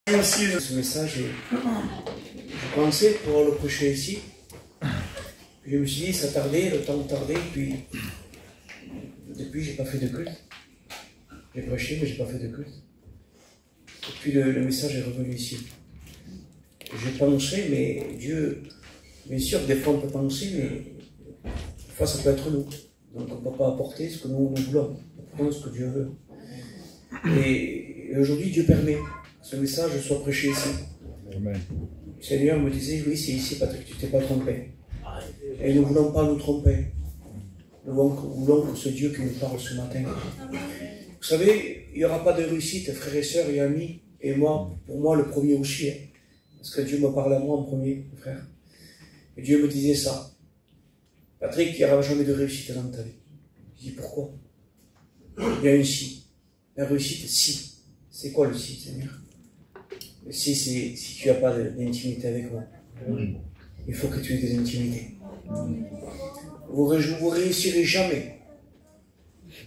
Merci de ce message. Je pensais pouvoir le prêcher ici. Puis je me suis dit, ça tardait, le temps tardait, puis depuis, j'ai pas fait de culte. J'ai prêché, mais j'ai pas fait de culte. Et puis le message est revenu ici. J'ai pensé, mais Dieu, bien sûr, des fois on peut penser, mais des fois ça peut être nous. Donc on ne peut pas apporter ce que nous voulons, on apporte ce que Dieu veut. Et aujourd'hui, Dieu permet que ce message soit prêché ici. Amen. Le Seigneur me disait, oui, c'est ici, Patrick, tu ne t'es pas trompé. Et nous ne voulons pas nous tromper. Nous voulons que ce Dieu qui nous parle ce matin. Vous savez, il n'y aura pas de réussite, frères et sœurs et amis, et moi, pour moi, le premier aussi, hein, parce que Dieu me parle à moi en premier, frère. Et Dieu me disait ça. Patrick, il n'y aura jamais de réussite dans ta vie. Je dis, pourquoi? Il y a un si. La réussite, si. C'est quoi le si, Seigneur? Le si, c'est si tu n'as pas d'intimité avec moi. Il faut que tu aies des intimités. Vous ne réussirez jamais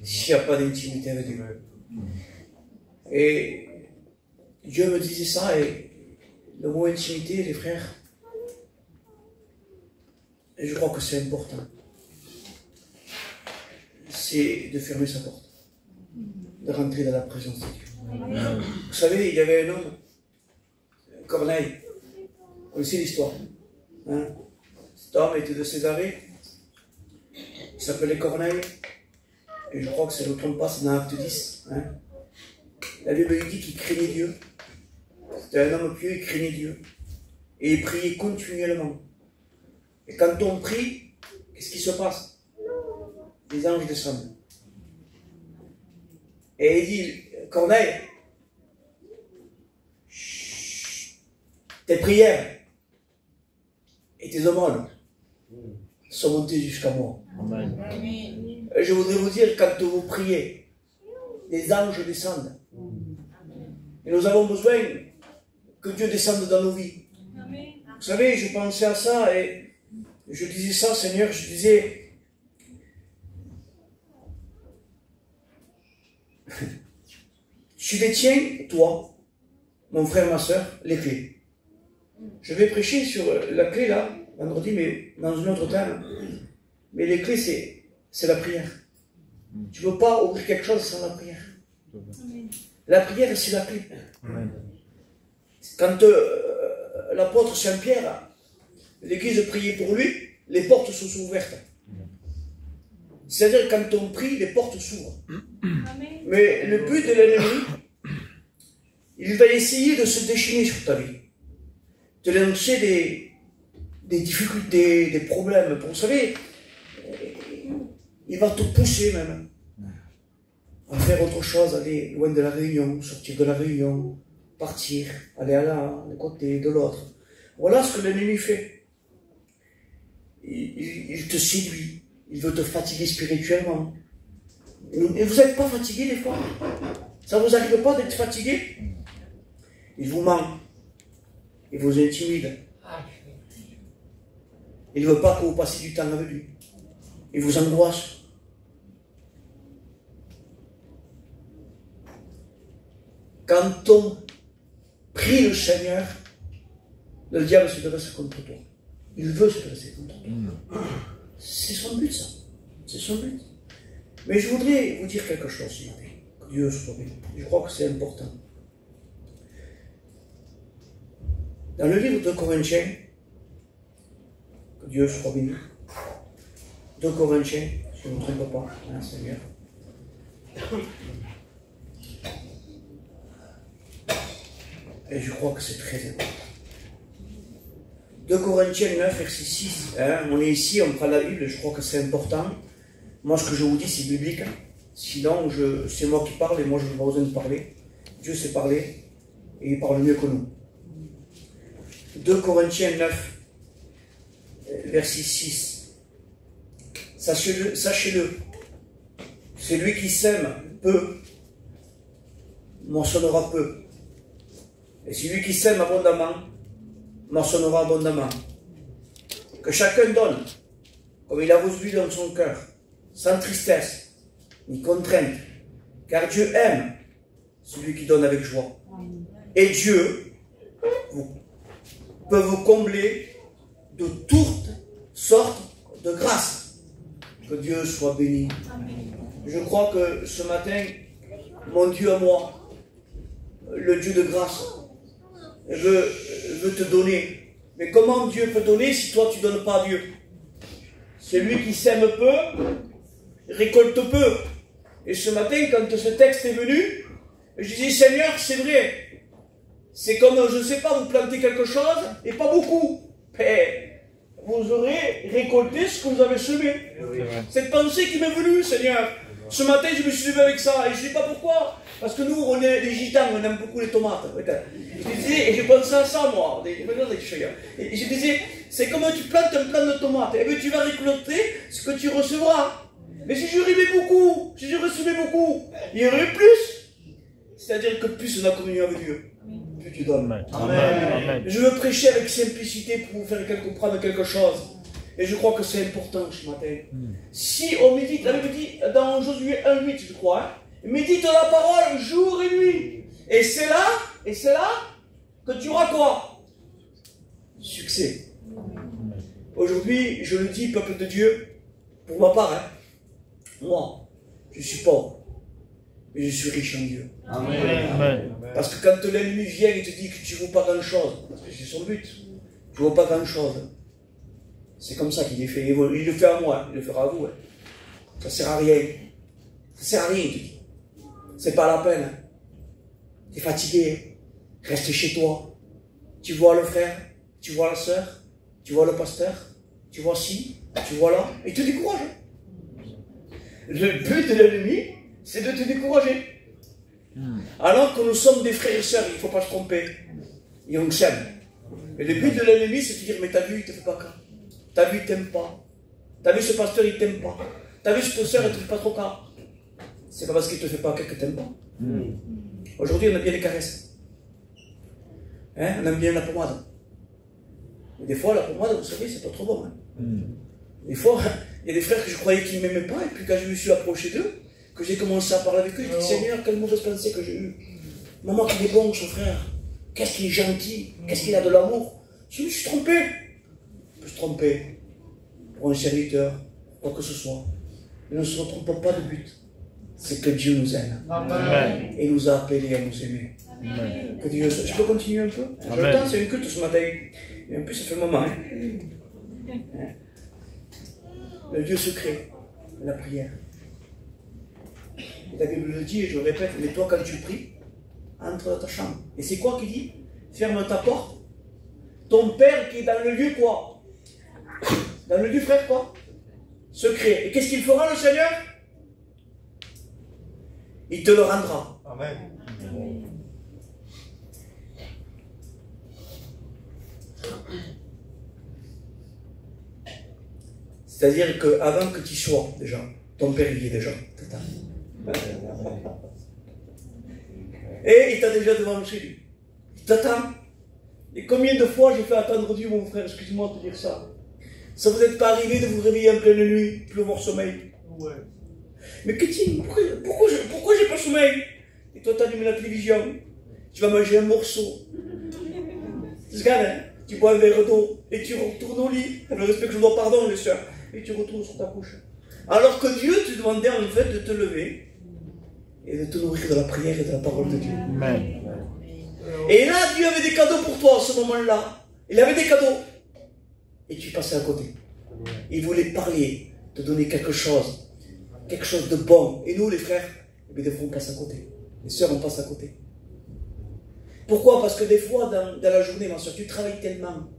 s'il n'y a pas d'intimité avec Dieu. Et Dieu me disait ça, et le mot intimité, les frères, et je crois que c'est important. C'est de fermer sa porte, de rentrer dans la présence de Dieu. Vous savez, il y avait un homme, Corneille, vous connaissez l'histoire. Hein? Cet homme était de Césarée, il s'appelait Corneille, et je crois que ça ne me trompe pas, c'est dans Acte 10. Hein? La Bible lui dit qu'il craignait Dieu. C'était un homme pieux, il craignait Dieu. Et il priait continuellement. Et quand on prie, qu'est-ce qui se passe? Les anges descendent. Et il dit, Corneille, tes prières et tes aumônes sont montées jusqu'à moi. Amen. Je voudrais vous dire, quand vous priez, les anges descendent. Et nous avons besoin que Dieu descende dans nos vies. Amen. Vous savez, je pensais à ça et je disais ça, Seigneur, je disais, tu détiens, toi, mon frère, ma soeur, les clés. Je vais prêcher sur la clé là, vendredi, mais dans une autre terme. Mais les clés, c'est la prière. Tu ne peux pas ouvrir quelque chose sans la prière. La prière, c'est la clé. Quand l'apôtre Saint-Pierre, l'église priait pour lui, les portes se sont ouvertes. C'est-à-dire quand on prie, les portes s'ouvrent. Mais le but de l'ennemi, il va essayer de se déchaîner sur ta vie. De lancer des difficultés, des problèmes. Vous savez, il va te pousser même à faire autre chose, aller loin de la réunion, sortir de la réunion, partir, aller à l'un côté, de l'autre. Voilà ce que l'ennemi fait. Il te séduit, il veut te fatiguer spirituellement. Et vous n'êtes pas fatigué des fois? Ça ne vous arrive pas d'être fatigué? Il vous ment, il vous intimide. Il ne veut pas que vous passiez du temps avec lui. Il vous angoisse. Quand on prie le Seigneur, le diable se dresse contre toi. Il veut se dresser contre toi. C'est son but, ça. C'est son but. Mais je voudrais vous dire quelque chose ce matin. Que Dieu soit béni. Je crois que c'est important. Dans le livre de Corinthiens, que Dieu soit béni. 2 Corinthiens, si je ne me trompe pas, hein, Seigneur. Et je crois que c'est très important. 2 Corinthiens 9, verset 6. Hein, on est ici, on prend la Bible, je crois que c'est important. Moi, ce que je vous dis, c'est biblique. Sinon, c'est moi qui parle et moi, je n'ai pas besoin de parler. Dieu sait parler et il parle mieux que nous. 2 Corinthiens 9, verset 6. Sachez-le, celui qui sème peu, moissonnera peu. Et celui qui sème abondamment, moissonnera abondamment. Que chacun donne, comme il a voulu dans son cœur, sans tristesse, ni contrainte, car Dieu aime celui qui donne avec joie. Et Dieu peut vous combler de toutes sortes de grâces. Que Dieu soit béni. Je crois que ce matin, mon Dieu à moi, le Dieu de grâce, veut te donner. Mais comment Dieu peut donner si toi tu ne donnes pas à Dieu? Celui qui sème peu, récolte peu. Et ce matin, quand ce texte est venu, je disais, Seigneur, c'est vrai. C'est comme, je ne sais pas, vous plantez quelque chose et pas beaucoup. Mais vous aurez récolté ce que vous avez semé. Cette pensée qui m'est venue, Seigneur. Ce matin, je me suis levé avec ça. Et je ne sais pas pourquoi. Parce que nous, on est les gitans, on aime beaucoup les tomates. Je disais, et je pensais à ça, moi. Et je disais, c'est comme tu plantes un plant de tomates. Et bien, tu vas récolter ce que tu recevras. Mais si je rêvais beaucoup, si je recevais beaucoup, il y aurait plus. C'est-à-dire que plus on a communion avec Dieu, plus tu donnes. Amen. Amen. Je veux prêcher avec simplicité pour vous faire comprendre quelque chose. Et je crois que c'est important ce matin. Si on médite, la Bible dit dans Josué 1:8, je crois, hein, médite la parole jour et nuit. Et c'est là que tu auras quoi? Succès. Aujourd'hui, je le dis, peuple de Dieu, pour ma part, hein, moi, je suis pauvre, mais je suis riche en Dieu. Amen. Parce que quand l'ennemi vient et te dit que tu ne vaux pas grand-chose, parce que c'est son but, tu ne vaux pas grand-chose, c'est comme ça qu'il est fait. Il le fait à moi, il le fera à vous. Hein. Ça ne sert à rien. Ça ne sert à rien, tu dis. C'est pas la peine. Hein. Tu es fatigué, reste chez toi. Tu vois le frère, tu vois la soeur, tu vois le pasteur, tu vois ci, tu vois là, et te décourage. Le but de l'ennemi, c'est de te décourager. Alors que nous sommes des frères et sœurs, il ne faut pas se tromper. Et on s'aime. Mais le but de l'ennemi, c'est de dire, mais t'as vu, il ne te fait pas cas. T'as vu, il ne t'aime pas. T'as vu, ce pasteur, il ne t'aime pas. T'as vu, cette sœur, elle ne te fait pas trop cas. C'est pas parce qu'il ne te fait pas cas que tu n'aimes pas. Aujourd'hui, on aime bien les caresses. Hein? On aime bien la pommade. Mais des fois, la pommade, vous savez, c'est pas trop bon. Hein? Des fois, il y a des frères que je croyais qu'ils ne m'aimaient pas, et puis quand je me suis approché d'eux, que j'ai commencé à parler avec eux, je dis, Seigneur, quelle mauvaise pensée que j'ai eue. Maman, qu'il est bon, son frère. Qu'est-ce qu'il est gentil. Qu'est-ce qu'il a de l'amour. Je me suis trompé. Je peux se tromper pour un serviteur, quoi que ce soit. Mais ne se trompons pas de but. C'est que Dieu nous aime. Amen. Et nous a appelés à nous aimer. Amen. Que Dieu... Je peux continuer un peu? J'ai le temps, c'est une culte ce matin. Et en plus, ça fait un moment. Hein? Le Dieu secret, la prière. La Bible le dit, et je le répète, mais toi quand tu pries, entre dans ta chambre. Et c'est quoi qui dit? Ferme ta porte. Ton Père qui est dans le lieu quoi? Dans le lieu frère quoi? Secret. Et qu'est-ce qu'il fera le Seigneur? Il te le rendra. Amen. C'est-à-dire qu'avant que tu sois déjà, ton Père il y est déjà. Et il t'a déjà devant chez lui. Il t'attend. Et combien de fois j'ai fait attendre Dieu, mon frère, excuse-moi de te dire ça. Ça vous est pas arrivé de vous réveiller en pleine nuit, plus avoir sommeil? Ouais. Mais Kétine, pourquoi j'ai pas sommeil? Et toi, tu allumes la télévision, tu vas manger un morceau. Tu regardes, hein, tu bois un verre d'eau, et tu retournes au lit. Le respect que je vous dois pardon, les soeurs. Et tu retournes sur ta couche. Alors que Dieu te demandait en fait de te lever et de te nourrir de la prière et de la parole de Dieu. Amen. Et là, Dieu avait des cadeaux pour toi à ce moment-là. Il avait des cadeaux. Et tu passais à côté. Il voulait parler, te donner quelque chose de bon. Et nous, les frères, des fois, on passe à côté. Les sœurs, on passe à côté. Pourquoi? Parce que des fois, dans la journée, ma soeur, tu travailles tellement.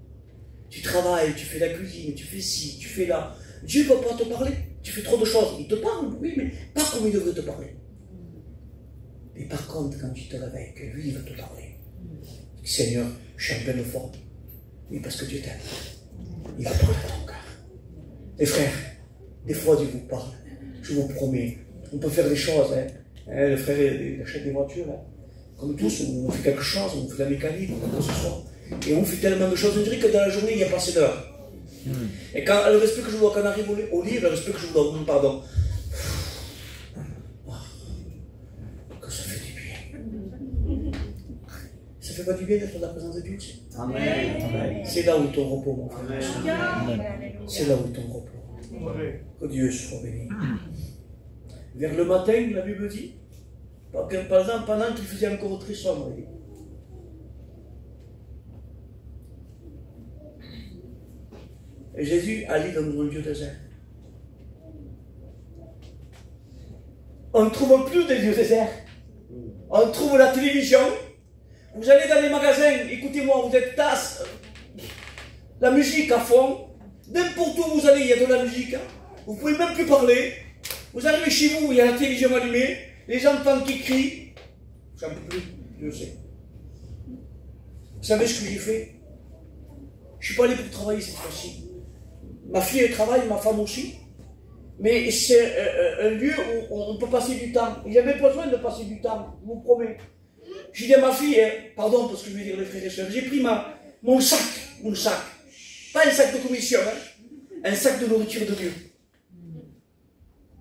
Tu travailles, tu fais la cuisine, tu fais ci, tu fais là. Dieu ne peut pas te parler. Tu fais trop de choses. Il te parle, oui, mais pas comme il devrait te parler. Mais par contre, quand tu te réveilles, que lui, il veut te parler. Seigneur, je suis en pleine forme. Oui, parce que Dieu t'aime. Il va parler à ton cœur. Les frères, des fois, Dieu vous parle. Je vous promets. On peut faire des choses. Hein. Le frère, il achète des voitures. Hein. Comme tous, on fait quelque chose, on fait de la mécanique, ou quoi que ce soit. Et on fait tellement de choses. On dirait que dans la journée, il n'y a pas assez d'heures. Et quand le respect que je vous dois, quand on arrive au livre, le respect que je vous dois, pardon. Que ça fait du bien. Ça fait pas du bien d'être dans la présence de Dieu? Amen. C'est là où est ton repos, mon frère. C'est là où est ton repos. Que Dieu soit béni. Vers le matin, la Bible dit, par exemple, pendant qu'il faisait encore très sombre, et Jésus allait dans un lieu désert. On ne trouve plus des lieux déserts. On trouve la télévision. Vous allez dans les magasins, écoutez-moi, vous êtes tasse, la musique à fond. N'importe où vous allez, il y a de la musique. Hein. Vous ne pouvez même plus parler. Vous arrivez chez vous, il y a la télévision allumée, les enfants qui crient. J'en peux plus, je le sais. Vous savez ce que j'ai fait? Je ne suis pas allé pour travailler cette fois-ci. Ma fille elle travaille, ma femme aussi. Mais c'est un lieu où on peut passer du temps. Et j'avais besoin de passer du temps, je vous promets. J'ai dit à ma fille, hein, pardon parce que je vais dire les frères et sœurs, j'ai pris mon sac. Pas un sac de commission, hein, un sac de nourriture de Dieu.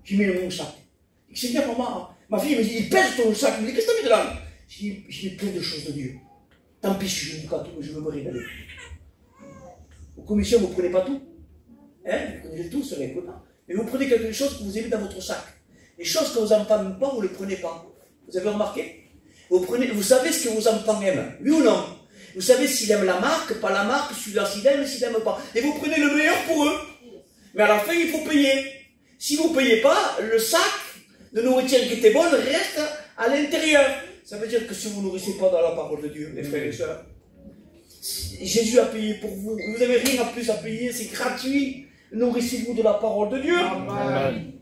J'ai mis mon sac. J'ai dit à maman, ma fille me dit, il pèse ton sac. Elle me dit, qu'est-ce que tu as mis dedans? J'ai mis plein de choses de Dieu. Tant pis si je ne dis pas tout, mais je veux me régaler. Aux commissions, vous ne prenez pas tout. Hein? Vous prenez tout, ce serait étonnant. Mais vous prenez quelque chose que vous aimez dans votre sac. Les choses que vos enfants n'aiment pas, vous ne les prenez pas. Vous avez remarqué? Vous savez ce que vos enfants aiment, oui ou non? Vous savez s'ils aiment la marque, pas la marque, celui-là s'il aime, s'il n'aime pas. Et vous prenez le meilleur pour eux. Mais à la fin, il faut payer. Si vous ne payez pas, le sac de nourriture qui était bonne reste à l'intérieur. Ça veut dire que si vous ne nourrissez pas dans la parole de Dieu, les frères et sœurs, Jésus a payé pour vous. Vous n'avez rien de plus à payer, c'est gratuit. Nourrissez-vous de la parole de Dieu. Amen.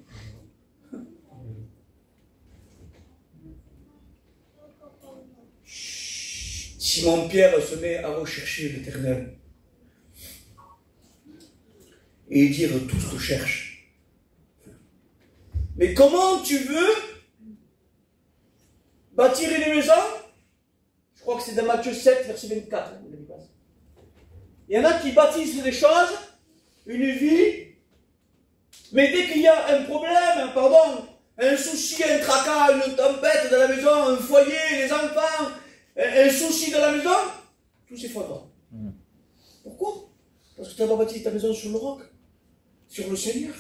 Simon-Pierre se met à rechercher l'Éternel et dire tous te cherchent. Mais comment tu veux bâtir une maison? Je crois que c'est dans Matthieu 7, verset 24. Il y en a qui bâtissent des choses, une vie, mais dès qu'il y a un problème, pardon, un souci, un tracas, une tempête dans la maison, un foyer, les enfants, un souci dans la maison, tout s'effondre. Pourquoi? Parce que tu n'as pas bâti ta maison sur le roc, sur le Seigneur.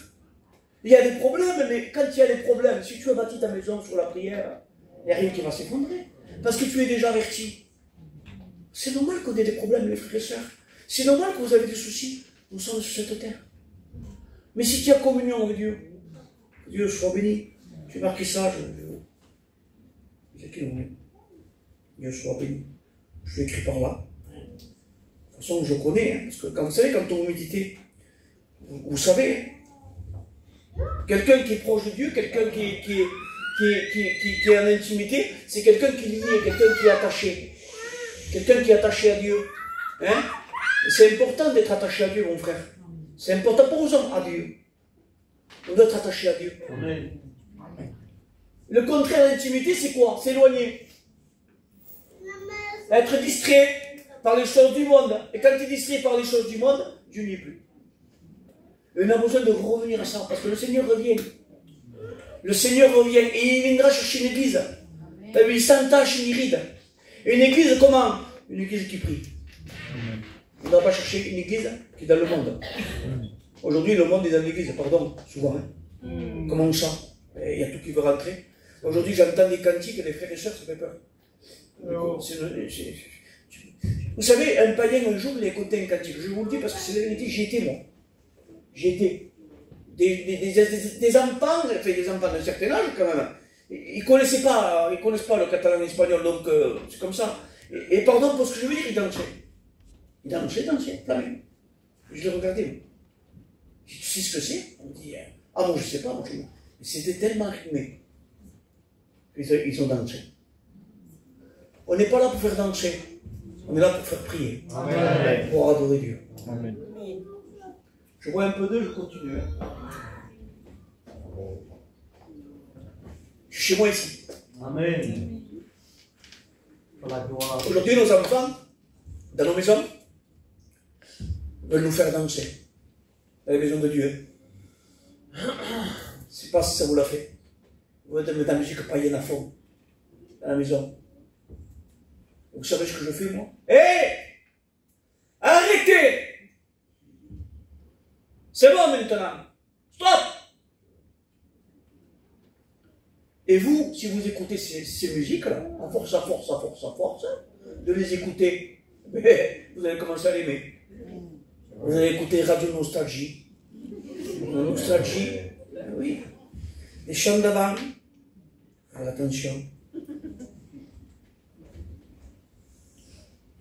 Il y a des problèmes, mais quand il y a des problèmes, si tu as bâti ta maison sur la prière, il n'y a rien qui va s'effondrer. Parce que tu es déjà averti. C'est normal qu'on ait des problèmes, les frères et sœurs. C'est normal que vous avez des soucis. Nous sommes sur cette terre. Mais si tu as communion avec Dieu, que Dieu soit béni. J'ai marqué ça, j'ai écrit le Dieu soit béni. Je l'ai écrit par là. De toute façon, je connais, hein, parce que quand vous savez, quand on médite, vous savez, quelqu'un qui est proche de Dieu, quelqu'un qui est en intimité, c'est quelqu'un qui est lié, quelqu'un qui est attaché. Quelqu'un qui est attaché à Dieu. Hein? C'est important d'être attaché à Dieu, mon frère. C'est important pour nous hommes, à Dieu. On doit être attaché à Dieu. Amen. Le contraire d'intimité, c'est quoi? S'éloigner. Être distrait par les choses du monde. Et quand tu es distrait par les choses du monde, Dieu n'y est plus. Et on a besoin de revenir à ça, parce que le Seigneur revient. Le Seigneur revient, et il viendra chercher une église. Il s'entache ni ride. Et une église comment? Une église qui prie. On ne va pas chercher une église qui est dans le monde. Aujourd'hui, le monde est dans l'église, pardon, souvent. Hein. Comment ça? Il y a tout qui veut rentrer. Aujourd'hui, j'entends des cantiques, les frères et sœurs, ça fait peur. Vous savez, un païen, un jour, il a écouté un cantique. Je vous le dis parce que c'est la vérité, j'y étais, moi. J'y étais. Des enfants, enfin des enfants d'un certain âge, quand même. Ils ne connaissent pas le catalan et l'espagnol, donc c'est comme ça. Et pardon pour ce que je veux dire, ils dansaient. Ils dansaient, la même. Je les regardais. Tu sais ce que c'est? On me dit, ah moi je ne sais pas, moi je... Mais c'était tellement rythmé. Ils ont dansé. On n'est pas là pour faire danser, on est là pour faire prier. Amen. Pour adorer Dieu. Amen. Je vois un peu d'eux, je continue. Je suis chez moi ici. Amen. Aujourd'hui, nos enfants, dans nos maisons, veulent nous faire danser. Dans la maison de Dieu. Je ne sais pas si ça vous l'a fait. Vous êtes mettre la musique païenne à fond. Dans la maison. Vous savez ce que je fais, moi? Hé! Arrêtez! C'est bon maintenant. Stop! Et vous, si vous écoutez ces musiques-là, à force, de les écouter, vous allez commencer à l'aimer. Vous allez écouter Radio Nostalgie. Nostalgie, oui. Les chants d'avant. Attention.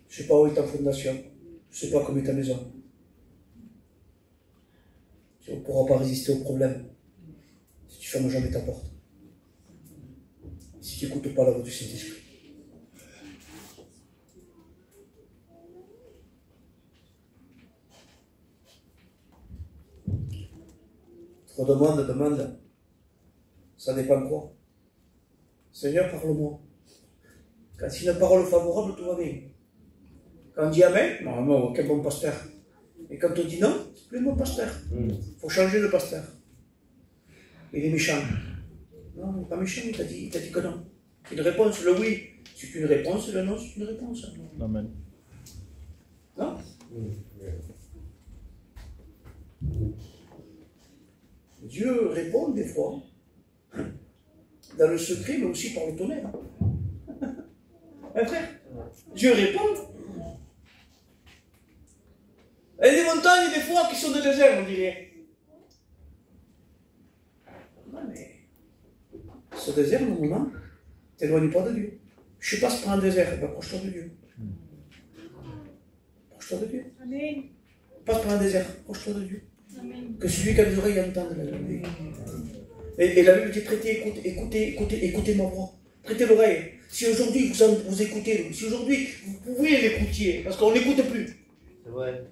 Je ne sais pas où est ta fondation. Je ne sais pas comment est ta maison. Tu ne pourras pas résister au problème si tu fermes jamais ta porte. Si tu n'écoutes pas la voix du Saint-Esprit. Trop demande. Ça dépend de quoi. Seigneur, parle-moi. Quand il y a une parole favorable, tout va bien. Quand on dit Amen, non, quel bon pasteur. Et quand on dit non, c'est plus un bon pasteur. Il faut changer de pasteur. Il est méchant. Non, il n'est pas méchant, il t'a dit que non. Une réponse, le oui, c'est une réponse, le non, c'est une réponse. Amen. Non? Dieu répond des fois, dans le secret, mais aussi par le tonnerre. Hein, frère? Dieu répond. Il y a des montagnes, des fois, qui sont des déserts, on dirait. Non, mais ce désert, normalement, t'éloigne pas de Dieu. Je passe par un désert, approche-toi de Dieu. Approche-toi de Dieu. Amen. Passe par un désert, approche-toi de Dieu. Amen. Que celui qui a des oreilles entende la Bible. Et la Bible dit prêtez, écoutez ma voix. Prêtez l'oreille. Si aujourd'hui vous écoutez, si aujourd'hui vous pouvez l'écouter, parce qu'on n'écoute plus. C'est vrai.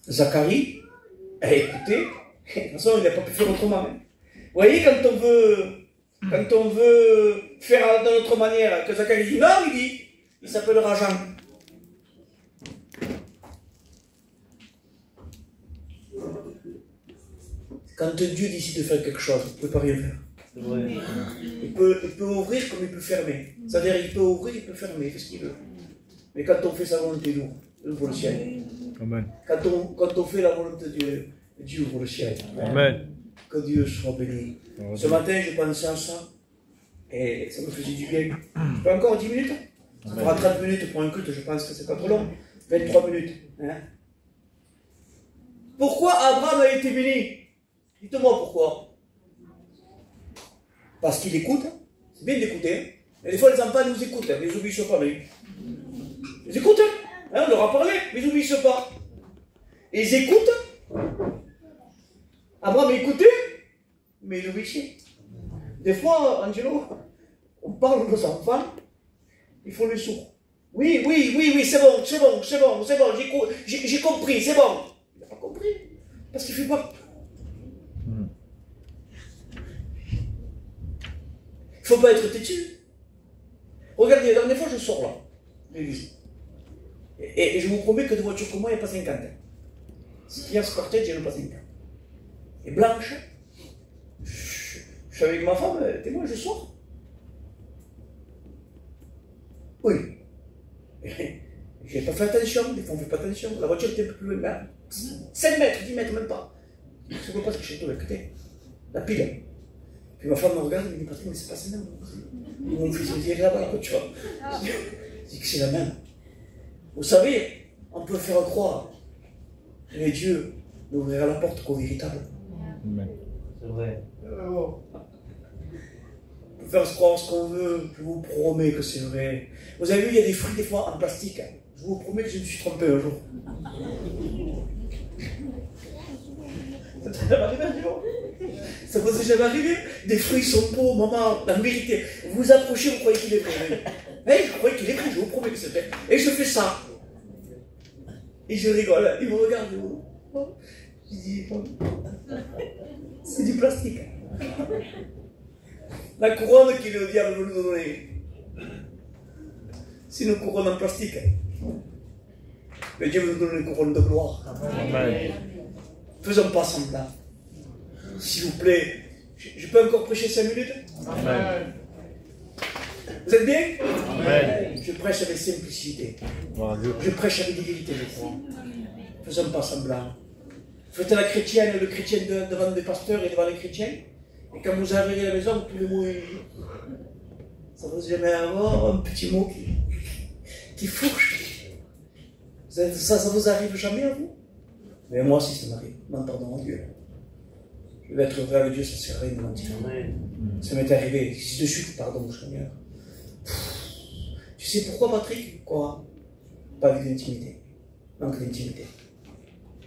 Zacharie a écouté. De toute façon, il n'a pas pu faire autrement. Vous voyez, quand on veut faire d'une autre manière, que Zacharie dit non, il s'appellera Jean. Quand Dieu décide de faire quelque chose, il ne peut pas rien faire. C'est vrai. Il peut ouvrir comme il peut fermer. C'est-à-dire, il peut ouvrir, il peut fermer, il fait ce qu'il veut. Mais quand on fait sa volonté, il ouvre le ciel. Amen. Quand on fait la volonté de Dieu, Dieu ouvre le ciel. Amen. Que Dieu soit béni. Ce matin, je pensais à ça. Et ça me faisait du bien. Je peux encore 10 minutes? Ça fera 30 minutes pour un culte, je pense que c'est pas trop long. 23 minutes. Hein? Pourquoi Abraham a été béni? Dites-moi pourquoi. Parce qu'il écoute. C'est bien d'écouter. Et des fois, les enfants nous écoutent, mais ils n'obéissent pas. Mais... ils écoutent. On leur a parlé, mais ils n'obéissent pas. Et ils écoutent. Abraham a écouté, mais il obéissait. Des fois, Angelo, on parle aux enfants, ils font le sourd. Oui, c'est bon, j'ai compris, c'est bon. Il n'a pas compris, parce qu'il ne fait pas. Il ne faut pas être têtu. Regardez, la dernière fois, je sors là, l'église. Et je vous promets que de voitures comme moi, il n'y a pas 50 ans. Si ce cortège, il n'y en a pas 50 ans. Et blanche, je suis avec ma femme, témoin, je sors. Oui. J'ai pas fait attention, des fois on ne fait pas attention. La voiture était un peu plus loin, là. 5 mètres, 10 mètres, même pas. Je ne sais pas ce que j'ai tout écouté. La pile. Puis ma femme me regarde et me dit, Patrick, mais c'est pas ça, non. Et mon fils me dit, là-bas, la voiture. Je dis que c'est la même. Vous savez, on peut faire croire, mais Dieu n'ouvrira la porte qu'au véritable. Amen. C'est vrai. On peut faire croire ce qu'on veut, je vous promets que c'est vrai. Vous avez vu, il y a des fruits des fois en plastique. Je vous promets que je me suis trompé un jour. Ça t'est jamais arrivé un jour? Ça vous est jamais arrivé? Des fruits sont beaux, maman, la vérité. Vous vous approchez, vous croyez qu'il est vrai. Je croyais qu'il est vrai, je vous promets que c'est vrai. Et je fais ça. Et je rigole, il me regarde. Je dis, c'est du plastique. La couronne que le diable veut nous donner, c'est une couronne en plastique. Mais Dieu veut nous donner une couronne de gloire. Amen. Faisons pas semblant. S'il vous plaît, Je peux encore prêcher 5 minutes? Amen. Vous êtes bien? Amen. Je prêche avec simplicité. Gloire à Dieu. Je prêche avec dignité, je crois. Faisons pas semblant. Faites la chrétienne, le chrétien devant des pasteurs et devant les chrétiens. Et quand vous arrivez à la maison, tous les mots, ça vous jamais avoir un petit mot qui fourche. Ça vous arrive jamais à vous? Mais moi aussi, ça m'arrive. Non, pardon, Dieu. Je vais être vrai avec Dieu, ça ne sert à rien de mentir. Ça m'est arrivé. Si de suite, pardon, Seigneur. Tu sais pourquoi, Patrick? Quoi? Pas avec l'intimité. Manque d'intimité.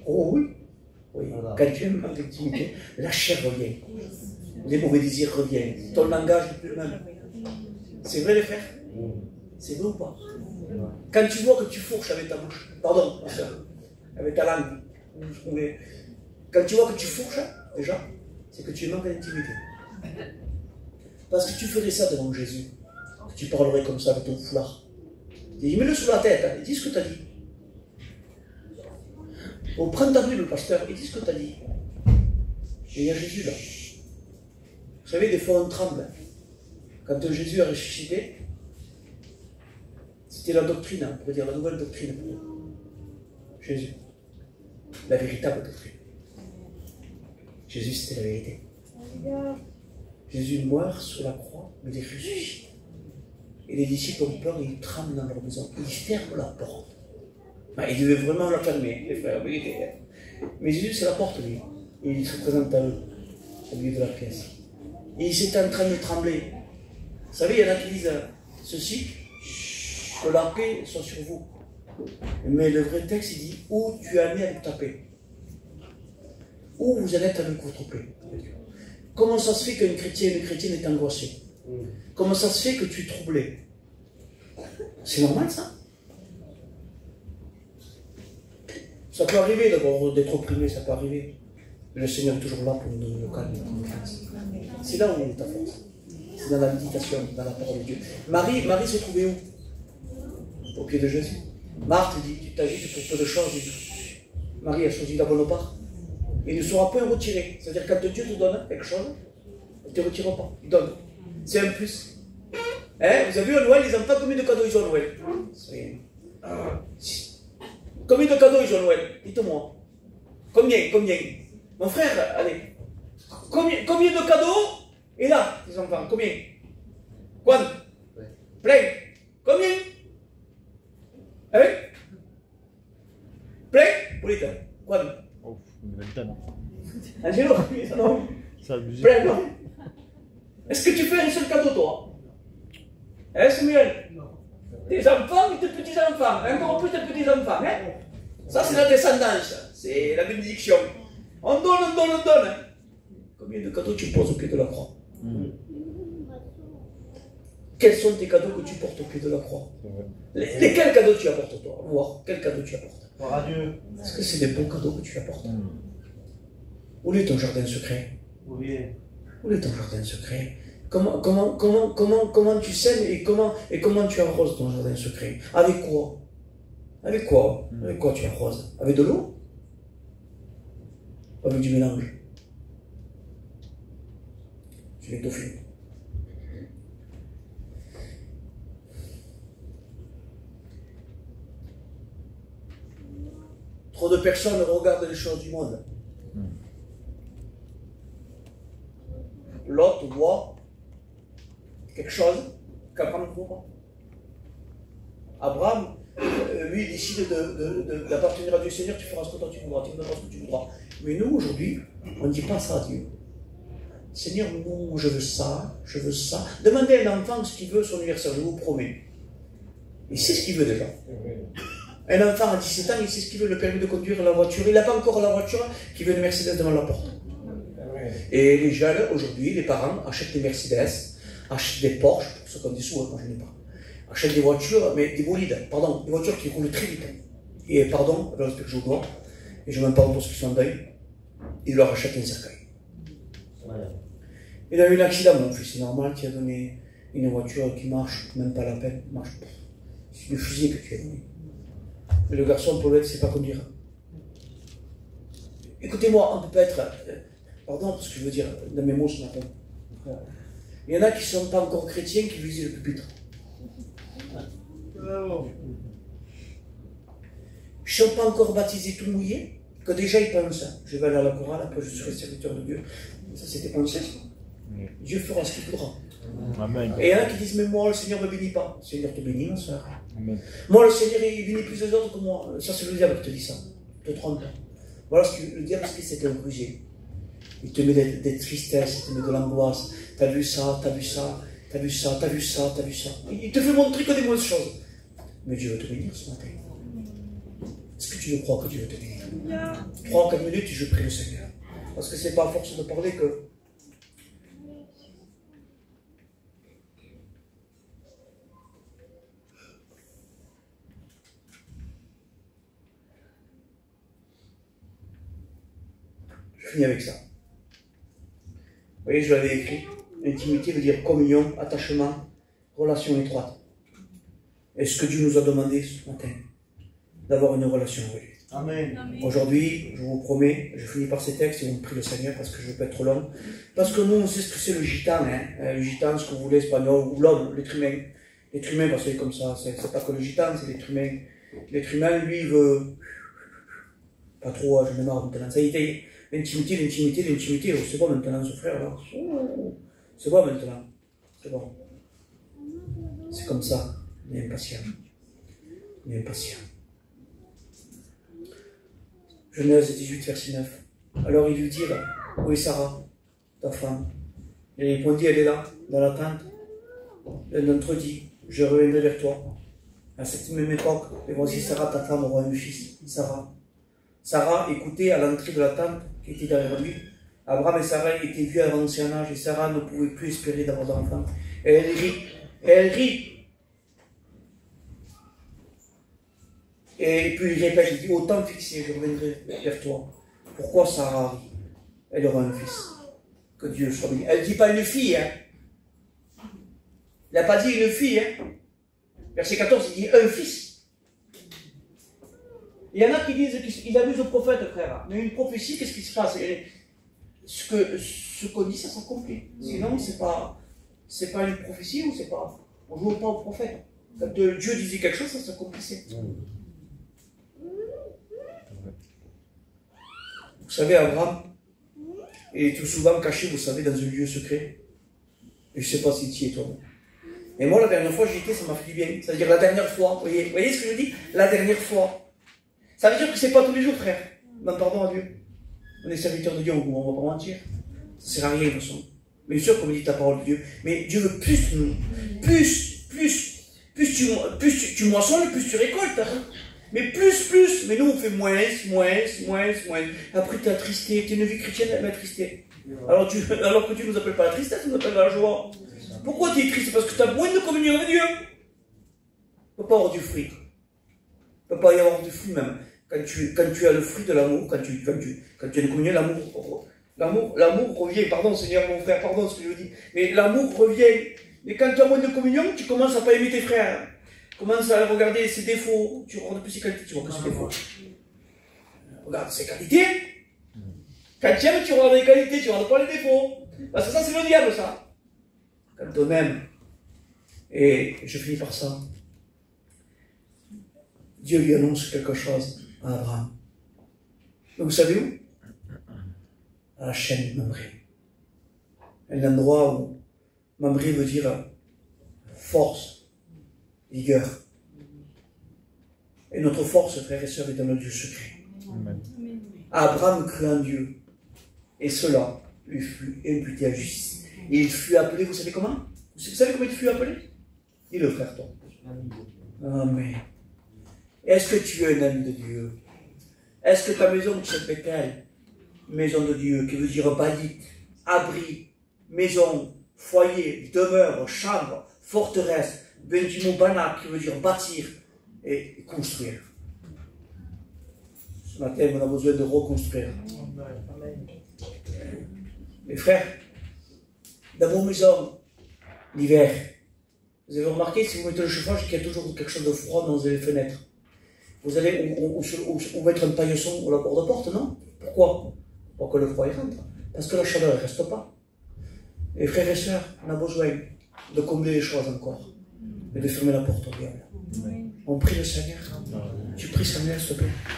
Oh oui. Oui. Voilà. Quand tu aimes manque d'intimité, la chair revient. Les mauvais désirs reviennent. Ton langage n'est plus le même. C'est vrai, les frères? C'est vrai ou pas? Quand tu vois que tu fourches avec ta bouche, pardon, ma soeur, avec ta langue, quand tu vois que tu fourches, déjà, c'est que tu manques d'intimité. Parce que tu ferais ça devant Jésus. Tu parlerais comme ça avec ton foulard. Mets-le sous la tête, hein, et dis ce que tu as dit. Oh, prends ta Bible, pasteur, et dis ce que tu as dit. Et il y a Jésus là. Vous savez, des fois on tremble. Quand Jésus a ressuscité, c'était la doctrine, on pourrait dire la nouvelle doctrine. Jésus. La véritable doctrine. Jésus, c'était la vérité. Jésus meurt sur la croix, mais il ressuscite. Et les disciples ont peur, ils tremblent dans leur maison. Ils ferment la porte. Ben, ils devaient vraiment la fermer, les frères. Mais Jésus, c'est la porte, lui. Et il se présente à eux, au milieu de la pièce. Et ils étaient en train de trembler. Vous savez, il y en a qui disent ceci, que la paix soit sur vous. Mais le vrai texte, il dit, où tu es allé avec ta paix? Où vous allez être avec votre paix? Comment ça se fait qu'une chrétienne est angoissée? Comment ça se fait que tu es troublé? C'est normal, ça? Ça peut arriver d'être opprimé, ça peut arriver. Mais le Seigneur est toujours là pour nous donner le calme et la confiance. C'est là où est ta force. C'est dans la méditation, dans la parole de Dieu. Marie se trouvait où? Au pied de Jésus. Marthe dit, tu t'agites pour peu de choses. Marie a choisi la bonne part. Il ne sera point retiré. C'est-à-dire quand Dieu te donne quelque chose, il ne te retire pas. Il donne. C'est un plus. Hein? Vous avez vu à Noël, les enfants, combien de cadeaux ils ont à Noël? Combien de cadeaux ils ont à Noël? Dites-moi. Combien? Mon frère, allez. Combien de cadeaux? Et là, les enfants, combien? Quoi? Plein. Combien? Hein? Plein? Polita. Quoi? Oh, une vingtaine. Angelo, non? C'est abusé. Plein, non? Est-ce que tu fais un seul cadeau, toi? Hein, Samuel? Tes enfants et tes petits-enfants. Encore plus tes petits-enfants, hein? Ça, c'est la descendance. C'est la bénédiction. On donne. Hein? Combien de cadeaux tu poses au pied de la croix? Quels sont tes cadeaux que tu portes au pied de la croix? Quels cadeaux tu apportes, toi? Voir, quels cadeaux tu apportes? Est-ce que c'est des bons cadeaux que tu apportes? Où est ton jardin secret? Où est ton jardin secret? Comment tu sèmes et comment tu arroses ton jardin secret? Avec quoi? Avec quoi tu arroses? Avec de l'eau? Avec du mélange? Je vais t'offrir. Trop de personnes regardent les choses du monde. L'autre voit quelque chose qu'Abraham ne voit pas. Abraham, lui, il décide d'appartenir à Dieu. Seigneur, tu feras ce que toi tu voudras, tu me donneras ce que tu voudras. Mais nous, aujourd'hui, on ne dit pas ça à Dieu. Seigneur, non, je veux ça. Demandez à un enfant ce qu'il veut son anniversaire, je vous promets. Il sait ce qu'il veut déjà. Un enfant à 17 ans, il sait ce qu'il veut, le permis de conduire, la voiture. Il n'a pas encore la voiture, qui veut une Mercedes devant la porte. Et les jeunes, aujourd'hui, les parents achètent des Mercedes, achètent des Porsche, pour ceux qui ont des sous, moi je n'ai pas. Achètent des voitures, mais des bolides, pardon, des voitures qui roulent très vite. Et pardon, je respecte que je dois, et je ne m'en parle pour ceux qui sont en deuil, ils leur achètent un cercueil. Il a eu un accident, mon fils, c'est normal, tu as donné une voiture qui marche, même pas la peine, marche. C'est le fusil que tu as donné. Mais le garçon, Paulette, ne sait pas conduire. Écoutez-moi, on ne peut pas être pardon pour ce que je veux dire, dans mes mots ce matin. Il y en a qui ne sont pas encore chrétiens qui visent le pupitre. Ils ne sont pas encore baptisés tout mouillés, que déjà ils pensent, je vais aller à la chorale, après je serai serviteur de Dieu. Ça c'était pensé. Dieu fera ce qu'il voudra. Amen. Et il y en a qui disent, mais moi le Seigneur ne me bénit pas. Le Seigneur te bénit, ma soeur. Amen. Moi le Seigneur il bénit plus les autres que moi. Ça c'est le diable qui te dit ça. Te trompe. Voilà ce que le diable c'est un rusé. Il te met des tristesses, il te met de l'angoisse. T'as vu ça, t'as vu ça, t'as vu ça, t'as vu ça, t'as vu ça. Il te fait montrer que des mauvaises choses. Mais Dieu veut te bénir ce matin. Est-ce que tu veux croire que Dieu veut te bénir? 3 ou 4 minutes, je prie le Seigneur. Parce que c'est pas à force de parler que... Je finis avec ça. Vous voyez, je l'avais écrit. Intimité veut dire communion, attachement, relation étroite. Et ce que Dieu nous a demandé ce matin, d'avoir une relation avec lui. Amen. Aujourd'hui, je vous promets, je finis par ces textes et on prie le Seigneur parce que je ne veux pas être long. Parce que nous, on sait ce que c'est le gitan, hein. Le gitan, ce que vous voulez, espagnol, ou l'homme, l'être humain. L'être humain, parce que c'est comme ça, c'est pas que le gitan, c'est l'être humain. L'être humain, lui, il veut... Pas trop, je me marre maintenant. Ça y est, l'intimité, oh, c'est bon maintenant, ce frère, là. Oh, c'est bon maintenant. C'est bon. C'est comme ça. On est impatient. On est impatient. Genèse 18, verset 9. Alors il lui dit, où est Sarah, ta femme? Il répondit, elle est là, dans la tente. L'un d'entre eux dit, je reviendrai vers toi. À cette même époque, et voici Sarah, ta femme, aura un fils. Sarah écoutait à l'entrée de la tente qui était derrière lui. Abraham et Sarah étaient vieux à l'ancien âge et Sarah ne pouvait plus espérer d'avoir d'enfants. Et elle rit. Et puis il répète, il dit, au temps fixé, je reviendrai vers toi. Pourquoi Sarah rit? Elle aura un fils. Que Dieu soit béni. Elle ne dit pas une fille, hein. Il n'a pas dit une fille, hein. Verset 14, il dit un fils. Il y en a qui disent qu'ils abusent au prophète, frère. Mais une prophétie, qu'est-ce qui se passe? Ce qu'on dit, ça s'accomplit. Sinon, c'est pas une prophétie ou c'est pas... On ne joue pas au prophète. Quand Dieu disait quelque chose, ça s'accomplissait. Vous savez, Abraham est tout souvent caché, vous savez, dans un lieu secret. Et je ne sais pas si tu y es toi. Et moi, la dernière fois, j'y étais, ça m'a fait du bien. C'est-à-dire la dernière fois, vous voyez ce que je dis? La dernière fois. Ça veut dire que ce n'est pas tous les jours, frère. Non, pardon à Dieu. On est serviteurs de Dieu, on ne va pas mentir. Ça ne sert à rien, de toute façon. Bien sûr, comme dit ta parole de Dieu. Mais Dieu veut plus de nous. Plus tu moissonnes, plus tu récoltes. Hein. Mais plus. Mais nous, on fait moins. Après, tu es attristé. Tu es une vie chrétienne, elle est attristé. Alors que Dieu ne nous appelle pas la tristesse, il nous appelle la joie. Pourquoi tu es triste? Parce que tu as moins de communion avec Dieu. Il ne peut pas avoir du fruit. Il ne peut pas y avoir du fruit même. Quand tu as le fruit de l'amour, quand tu as une communion, l'amour revient. Pardon Seigneur, mon frère, pardon ce que je dis. Mais l'amour revient. Mais quand tu as moins de communion, tu commences à ne pas aimer tes frères. Tu commences à regarder ses défauts. Tu regardes plus ses qualités, tu vois que ses défauts. Regarde ses qualités. Quand tu aimes, tu regardes les qualités, tu ne regardes pas les défauts. Parce que ça, c'est le diable, ça. Quand on aime, et je finis par ça, Dieu lui annonce quelque chose à Abraham. Et vous savez où? À la chaîne de Mamré. Un endroit où Mamré veut dire force, vigueur. Et notre force, frères et sœurs, est dans le Dieu secret. Amen. Abraham crut en Dieu, et cela lui fut imputé à justice. Et il fut appelé, vous savez comment? Vous savez comment il fut appelé? Dis-le, frère, toi. Amen. Est-ce que tu es un ami de Dieu? Est-ce que ta maison, tu sais quelle? Maison de Dieu, qui veut dire balit, abri, maison, foyer, demeure, chambre, forteresse, bendimo bana, qui veut dire bâtir et construire. Ce matin, on a besoin de reconstruire. Mes frères, dans vos maisons, l'hiver, vous avez remarqué, si vous mettez le chauffage, qu'il y a toujours quelque chose de froid dans les fenêtres. Vous allez ou mettre un paillasson au la porte de porte, non? Pourquoi? Pour que le froid y rentre. Parce que la chaleur ne reste pas. Et frères et sœurs, on a besoin de combler les choses encore. Et de fermer la porte au diable. On prie le Seigneur. Tu pries Seigneur, s'il te plaît.